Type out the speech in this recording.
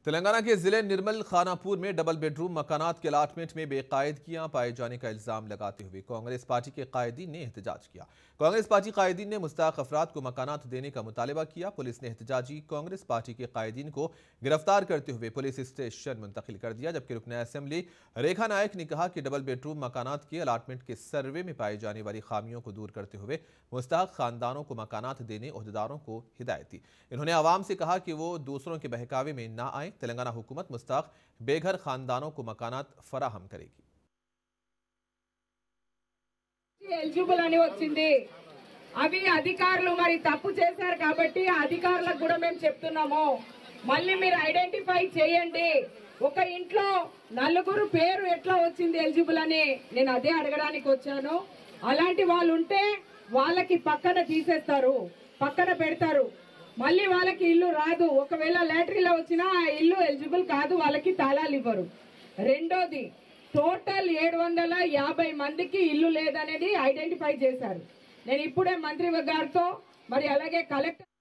तेलंगाना के जिले निर्मल खानापुर में डबल बेडरूम मकानात के अलाटमेंट में बेकायदगियां पाए जाने का इल्जाम लगाते हुए कांग्रेस पार्टी के कायदीन ने एहतजाज किया। कांग्रेस पार्टी कायदीन ने मुस्तहक अफराद को मकानात देने का मुतालबा किया। पुलिस ने एहतजाजी कांग्रेस पार्टी के कायदीन को गिरफ्तार करते हुए पुलिस स्टेशन मुंतकिल कर दिया। जबकि रुकन असेंबली रेखा नायक ने कहा कि डबल बेडरूम मकानात के अलाटमेंट के सर्वे में पाई जाने वाली खामियों को दूर करते हुए मुस्तहक खानदानों को मकानात देने ओहदेदारों को हिदायत दी। इन्होंने आवाम से कहा कि वो दूसरों के बहकावे में ना आए। तेलंगाना हुकूमत मुस्तहक बेघर खानदानों को मकानात फराहम करेगी। ఎలిజిబుల్ అని వచ్చింది అవి అధికారులు మరి తప్పు చేశారు కాబట్టి ఆ అధికారులకు కూడా మేము చెప్తున్నాము మళ్ళీ మీరు ఐడెంటిఫై చేయండి ఒక ఇంట్లో నలుగురు పేరు ఎట్లా వచ్చింది ఎలిజిబుల్ అని నేను అదే అడగడానికి వచ్చాను అలాంటి వాళ్ళు ఉంటే వాళ్ళకి పక్కన తీసేస్తారు పక్కన పెడతారు మళ్ళీ వాళ్ళకి ఇల్లు రాదు ఒకవేళ లాటరీలో వచ్చినా ఆ ఇల్లు ఎలిజిబుల్ కాదు వాళ్ళకి తాళాలు ఇవ్వరు రెండోది టోటల్ 750 మందికి ఇల్లు లేదనేది ఐడెంటిఫై చేశారు నేను ఇప్పుడే మంత్రి గారితో మరి అలాగే కలెక్టర్